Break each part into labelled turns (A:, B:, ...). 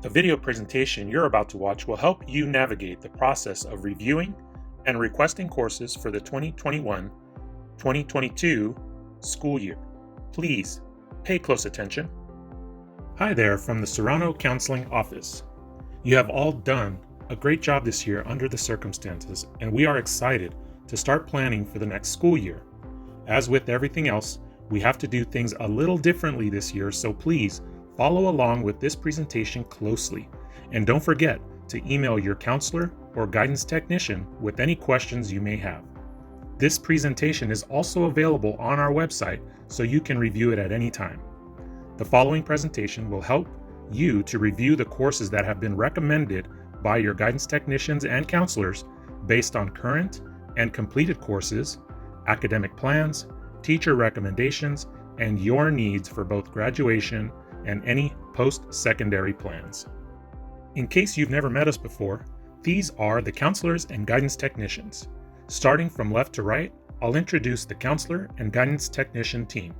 A: The video presentation you're about to watch will help you navigate the process of reviewing and requesting courses for the 2021-2022 school year. Please pay close attention. Hi there from the Serrano Counseling Office. You have all done a great job this year under the circumstances, and we are excited to start planning for the next school year. As with everything else, we have to do things a little differently this year, so please follow along with this presentation closely. And don't forget to email your counselor or guidance technician with any questions you may have. This presentation is also available on our website, so you can review it at any time. The following presentation will help you to review the courses that have been recommended by your guidance technicians and counselors based on current and completed courses, academic plans, teacher recommendations, and your needs for both graduation and any post-secondary plans. In case you've never met us before, these are the counselors and guidance technicians. Starting from left to right, I'll introduce the counselor and guidance technician team.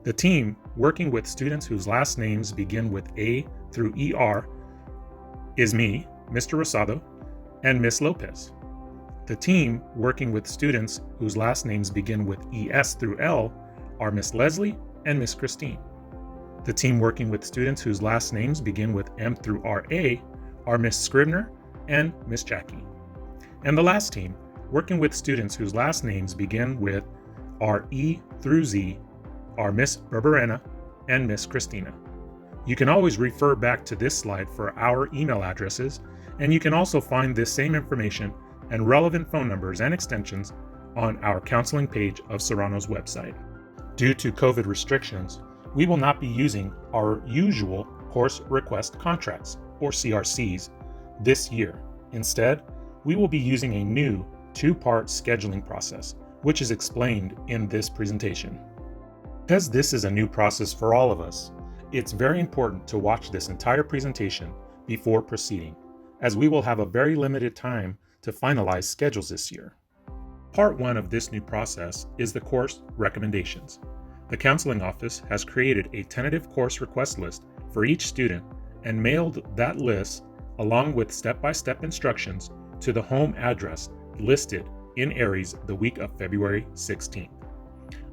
A: The team working with students whose last names begin with A through ER is me, Mr. Rosado, and Miss Lopez. The team working with students whose last names begin with ES through L are Miss Leslie and Miss Christine. The team working with students whose last names begin with M through RA are Miss Scribner and Miss Jackie. And the last team working with students whose last names begin with RE through Z are Miss Berberena and Miss Christina. You can always refer back to this slide for our email addresses, and you can also find this same information and relevant phone numbers and extensions on our counseling page of Serrano's website. Due to COVID restrictions, we will not be using our usual course request contracts, or CRCs, this year. Instead, we will be using a new two-part scheduling process, which is explained in this presentation. Because this is a new process for all of us, it's very important to watch this entire presentation before proceeding, as we will have a very limited time to finalize schedules this year. Part 1 of this new process is the course recommendations. The counseling office has created a tentative course request list for each student and mailed that list along with step-by-step instructions to the home address listed in Aries the week of February 16th.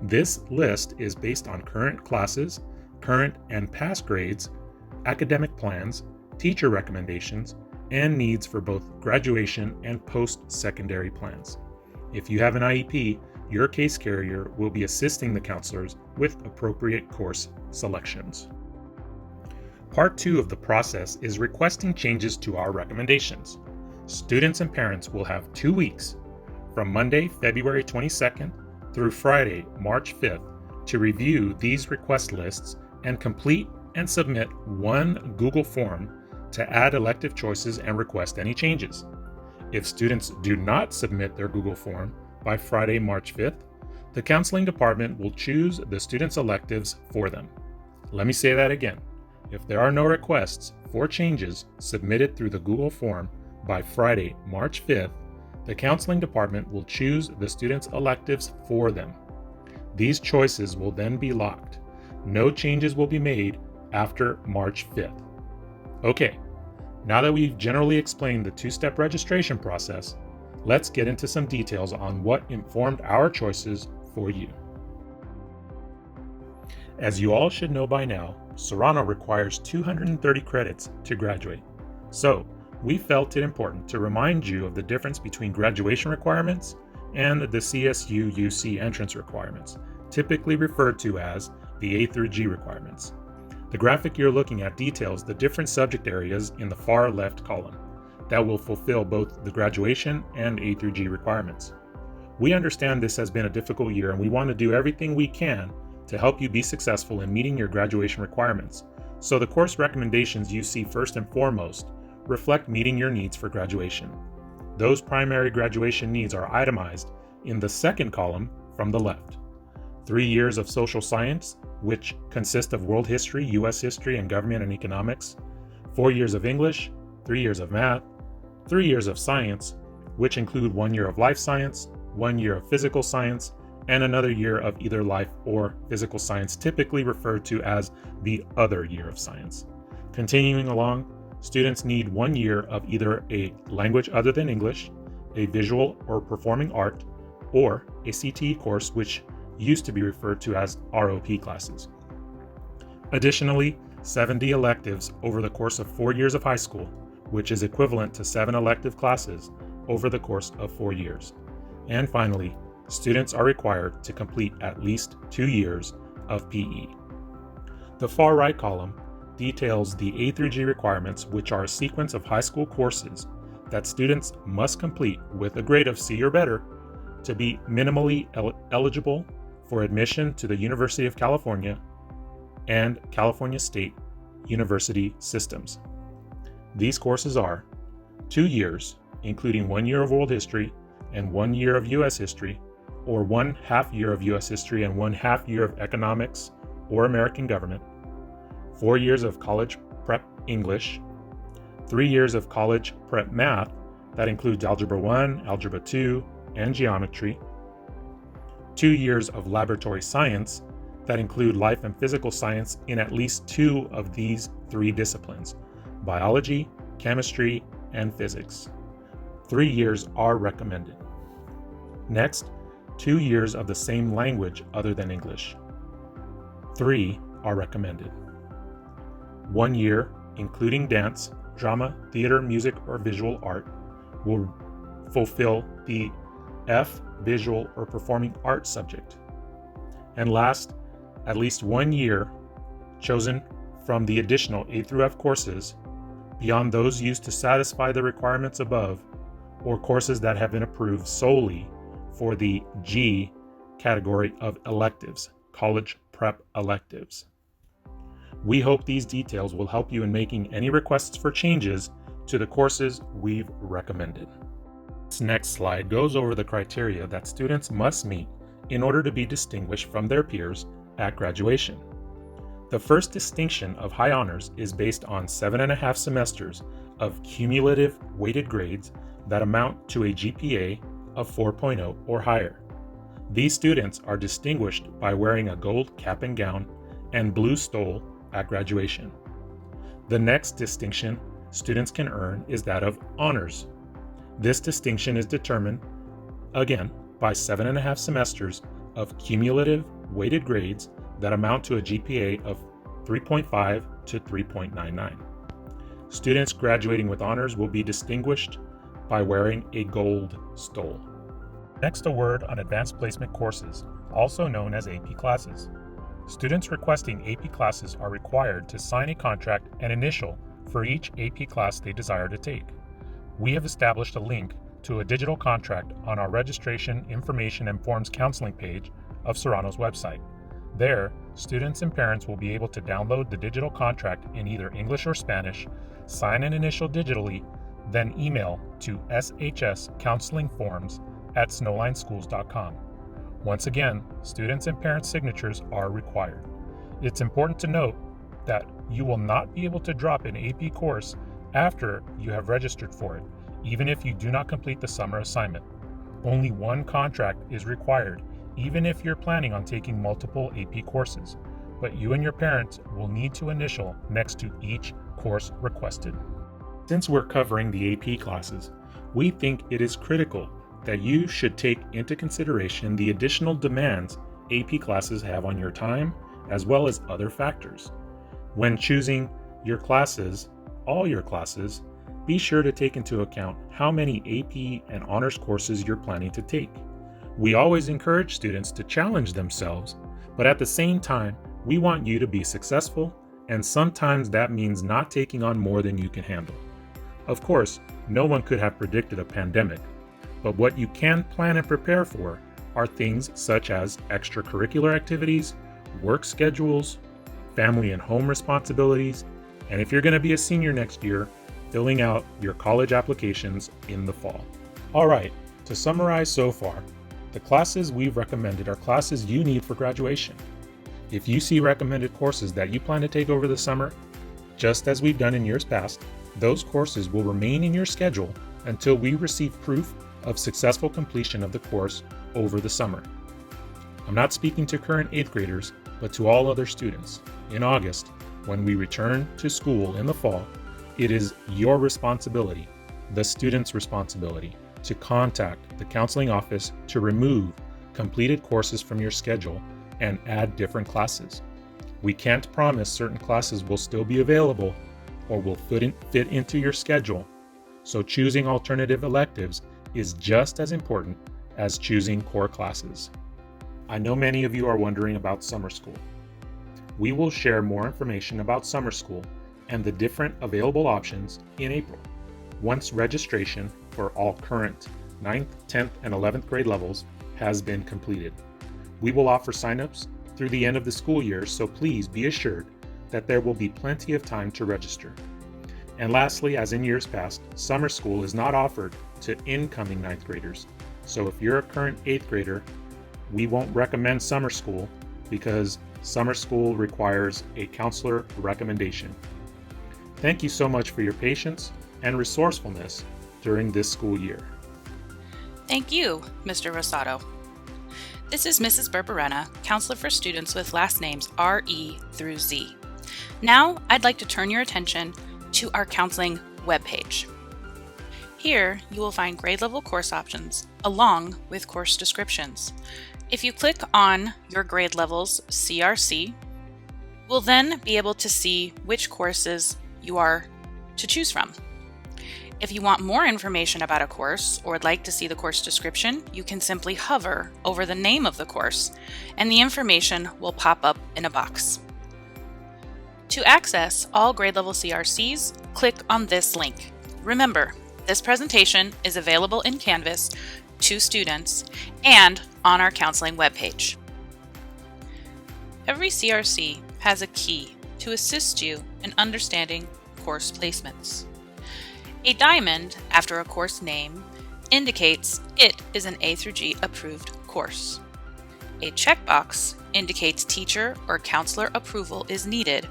A: This list is based on current classes, current and past grades, academic plans, teacher recommendations, and needs for both graduation and post-secondary plans. If you have an IEP, your case carrier will be assisting the counselors with appropriate course selections. Part 2 of the process is requesting changes to our recommendations. Students and parents will have 2 weeks, from Monday, February 22nd through Friday, March 5th, to review these request lists and complete and submit one Google form to add elective choices and request any changes. If students do not submit their Google form by Friday, March 5th, the counseling department will choose the students' electives for them. Let me say that again. If there are no requests for changes submitted through the Google form by Friday, March 5th, the counseling department will choose the students' electives for them. These choices will then be locked. No changes will be made after March 5th. Okay, now that we've generally explained the two-step registration process, let's get into some details on what informed our choices for you. As you all should know by now, Serrano requires 230 credits to graduate. So, we felt it important to remind you of the difference between graduation requirements and the CSU-UC entrance requirements, typically referred to as the A through G requirements. The graphic you're looking at details the different subject areas in the far left column that will fulfill both the graduation and A through G requirements. We understand this has been a difficult year, and we want to do everything we can to help you be successful in meeting your graduation requirements. So the course recommendations you see first and foremost reflect meeting your needs for graduation. Those primary graduation needs are itemized in the second column from the left. 3 years of social science, which consist of world history, US history, and government and economics. 4 years of English, 3 years of math, 3 years of science, which include 1 year of life science, 1 year of physical science, and another year of either life or physical science, typically referred to as the other year of science. Continuing along, students need 1 year of either a language other than English, a visual or performing art, or a CTE course, which used to be referred to as ROP classes. Additionally, 70 electives over the course of 4 years of high school, which is equivalent to 7 elective classes over the course of 4 years. And finally, students are required to complete at least 2 years of PE. The far right column details the A through G requirements, which are a sequence of high school courses that students must complete with a grade of C or better to be minimally eligible for admission to the University of California and California State University systems. These courses are 2 years, including 1 year of world history and 1 year of U.S. history, or 1/2 year of U.S. history and 1/2 year of economics or American government, 4 years of college prep English, 3 years of college prep math that includes Algebra 1, Algebra 2, and geometry, 2 years of laboratory science that include life and physical science in at least 2 of these 3 disciplines, biology, chemistry, and physics. 3 years are recommended. Next, 2 years of the same language other than English. 3 are recommended. 1 year, including dance, drama, theater, music, or visual art, will fulfill the F, visual or performing arts subject. And last, at least 1 year chosen from the additional A through F courses beyond those used to satisfy the requirements above, or courses that have been approved solely for the G category of electives, college prep electives. We hope these details will help you in making any requests for changes to the courses we've recommended. This next slide goes over the criteria that students must meet in order to be distinguished from their peers at graduation. The first distinction of high honors is based on 7.5 semesters of cumulative weighted grades that amount to a GPA of 4.0 or higher. These students are distinguished by wearing a gold cap and gown and blue stole at graduation. The next distinction students can earn is that of honors. This distinction is determined, again, by 7.5 semesters of cumulative weighted grades that amount to a GPA of 3.5 to 3.99. Students graduating with honors will be distinguished by wearing a gold stole. Next, a word on advanced placement courses, also known as AP classes. Students requesting AP classes are required to sign a contract and initial for each AP class they desire to take. We have established a link to a digital contract on our registration, information, and forms counseling page of Serrano's website. There, students and parents will be able to download the digital contract in either English or Spanish, sign and initial digitally, then email to shscounselingforms@snowlineschools.com. Once again, students and parents' signatures are required. It's important to note that you will not be able to drop an AP course after you have registered for it, even if you do not complete the summer assignment. Only one contract is required, even if you're planning on taking multiple AP courses, but you and your parents will need to initial next to each course requested. Since we're covering the AP classes, we think it is critical that you should take into consideration the additional demands AP classes have on your time, as well as other factors. When choosing your classes, all your classes, be sure to take into account how many AP and honors courses you're planning to take. We always encourage students to challenge themselves, but at the same time, we want you to be successful, and sometimes that means not taking on more than you can handle. Of course, no one could have predicted a pandemic, but what you can plan and prepare for are things such as extracurricular activities, work schedules, family and home responsibilities, and if you're going to be a senior next year, filling out your college applications in the fall. All right, to summarize so far, the classes we've recommended are classes you need for graduation. If you see recommended courses that you plan to take over the summer, just as we've done in years past, those courses will remain in your schedule until we receive proof of successful completion of the course over the summer. I'm not speaking to current 8th graders, but to all other students. In August, when we return to school in the fall, It is your responsibility, the student's responsibility, to contact the counseling office to remove completed courses from your schedule and add different classes. We can't promise certain classes will still be available or will fit into your schedule, so choosing alternative electives is just as important as choosing core classes. I know many of you are wondering about summer school. We will share more information about summer school and the different available options in April, once registration for all current 9th, 10th, and 11th grade levels has been completed. We will offer signups through the end of the school year, so please be assured that there will be plenty of time to register. And lastly, as in years past, summer school is not offered to incoming 9th graders. So if you're a current 8th grader, we won't recommend summer school because summer school requires a counselor recommendation. Thank you so much for your patience and resourcefulness during this school year.
B: Thank you, Mr. Rosato. This is Mrs. Berberena, counselor for students with last names R-E through Z. Now, I'd like to turn your attention to our counseling webpage. Here, you will find grade level course options along with course descriptions. If you click on your grade level's CRC, we'll then be able to see which courses you are to choose from. If you want more information about a course or would like to see the course description, you can simply hover over the name of the course and the information will pop up in a box. To access all grade level CRCs, click on this link. Remember, this presentation is available in Canvas to students and on our counseling webpage. Every CRC has a key to assist you in understanding course placements. A diamond after a course name indicates it is an A through G approved course. A checkbox indicates teacher or counselor approval is needed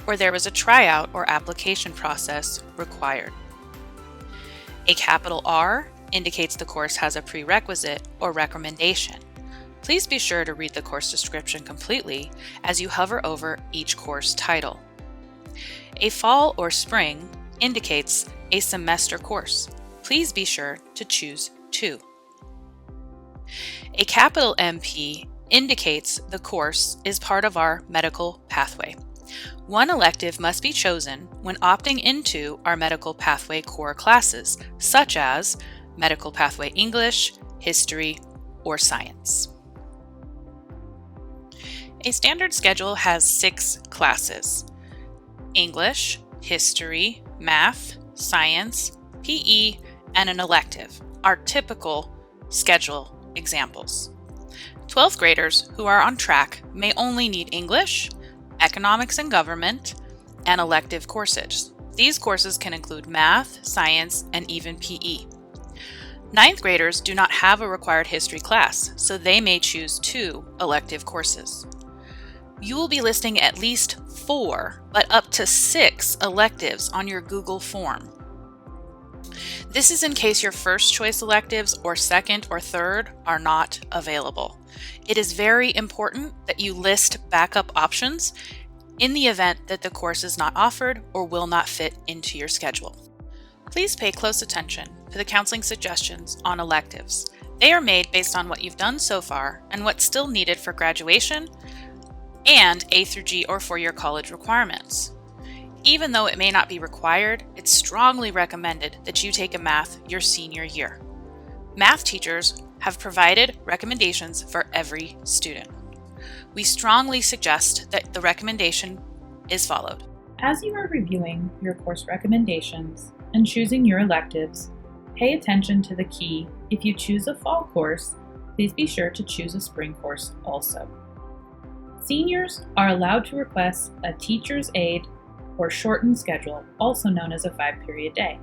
B: or there was a tryout or application process required. A capital R indicates the course has a prerequisite or recommendation. Please be sure to read the course description completely as you hover over each course title. A fall or spring indicates a semester course. Please be sure to choose 2. A capital MP indicates the course is part of our medical pathway. One elective must be chosen when opting into our medical pathway core classes, such as medical pathway English, history, or science. A standard schedule has 6 classes: English, history, math, science, PE, and an elective are typical schedule examples. 12th graders who are on track may only need English, economics and government, and elective courses. These courses can include math, science, and even PE. 9th graders do not have a required history class, so they may choose 2 elective courses. You will be listing at least 4, but up to 6 electives on your Google form. This is in case your first choice electives or second or third are not available. It is very important that you list backup options in the event that the course is not offered or will not fit into your schedule. Please pay close attention to the counseling suggestions on electives. They are made based on what you've done so far and what's still needed for graduation and A through G or for your college requirements. Even though it may not be required, it's strongly recommended that you take a math your senior year. Math teachers have provided recommendations for every student. We strongly suggest that the recommendation is followed.
C: As you are reviewing your course recommendations and choosing your electives, pay attention to the key. If you choose a fall course, please be sure to choose a spring course also. Seniors are allowed to request a teacher's aide or shortened schedule, also known as a 5-period day.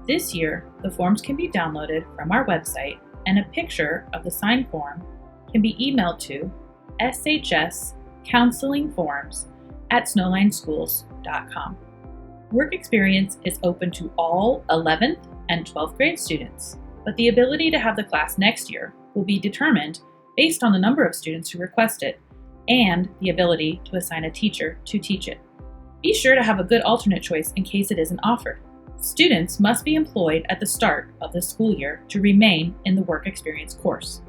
C: This year, the forms can be downloaded from our website and a picture of the signed form can be emailed to shscounselingforms@snowlineschools.com. Work experience is open to all 11th and 12th grade students, but the ability to have the class next year will be determined based on the number of students who request it and the ability to assign a teacher to teach it. Be sure to have a good alternate choice in case it isn't offered. Students must be employed at the start of the school year to remain in the work experience course.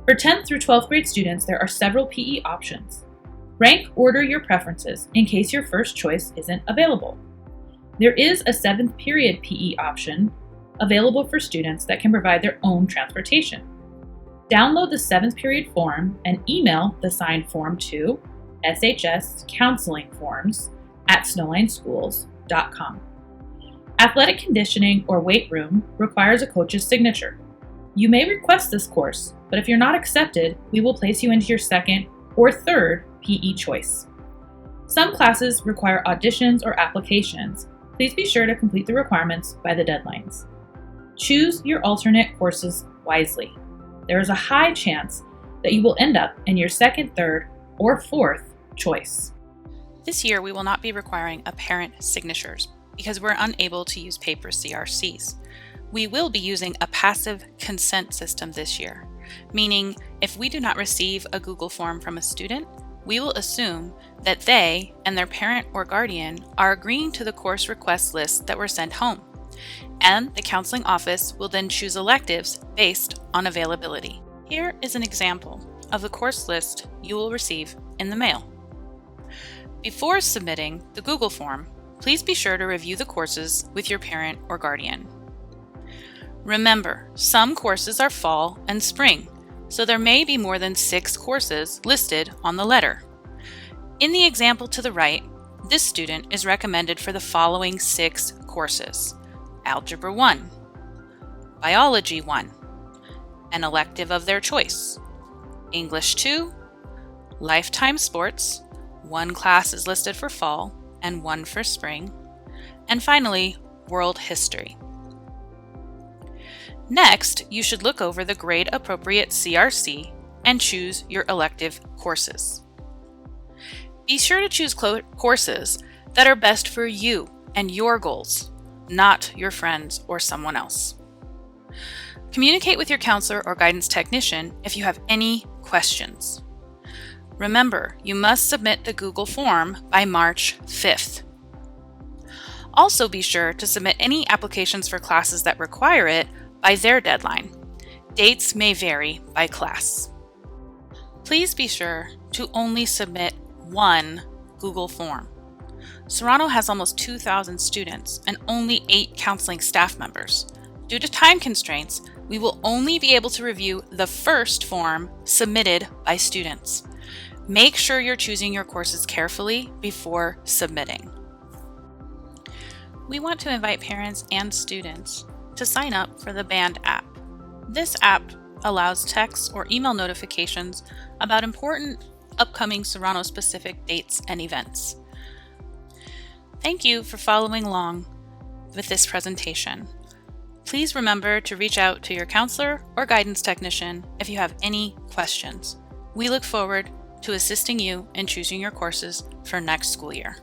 C: For 10th through 12th grade students, there are several PE options. Rank order your preferences in case your first choice isn't available. There is a 7th period PE option available for students that can provide their own transportation. Download the 7th period form and email the signed form to shscounselingforms@snowlineschools.com. Athletic conditioning or weight room requires a coach's signature. You may request this course, but if you're not accepted, we will place you into your second or third PE choice. Some classes require auditions or applications. Please be sure to complete the requirements by the deadlines. Choose your alternate courses wisely. There is a high chance that you will end up in your second, third, or fourth choice.
B: This year, we will not be requiring apparent signatures because we're unable to use paper CRCs. We will be using a passive consent system this year, meaning if we do not receive a Google form from a student, we will assume that they and their parent or guardian are agreeing to the course request list that were sent home, and the counseling office will then choose electives based on availability. Here is an example of the course list you will receive in the mail. Before submitting the Google form, please be sure to review the courses with your parent or guardian. Remember, some courses are fall and spring, so there may be more than 6 courses listed on the letter. In the example to the right, this student is recommended for the following 6 courses: Algebra 1, Biology 1, an elective of their choice, English 2, Lifetime Sports, 1 class is listed for fall and 1 for spring, and finally, World History. Next, you should look over the grade-appropriate CRC and choose your elective courses. Be sure to choose courses that are best for you and your goals, not your friends or someone else. Communicate with your counselor or guidance technician if you have any questions. Remember, you must submit the Google form by March 5th. Also be sure to submit any applications for classes that require it by their deadline. Dates may vary by class. Please be sure to only submit 1 Google form. Serrano has almost 2,000 students and only 8 counseling staff members. Due to time constraints, we will only be able to review the first form submitted by students. Make sure you're choosing your courses carefully before submitting. We want to invite parents and students to sign up for the Band app. This app allows text or email notifications about important upcoming Serrano-specific dates and events. Thank you for following along with this presentation. Please remember to reach out to your counselor or guidance technician if you have any questions. We look forward to assisting you in choosing your courses for next school year.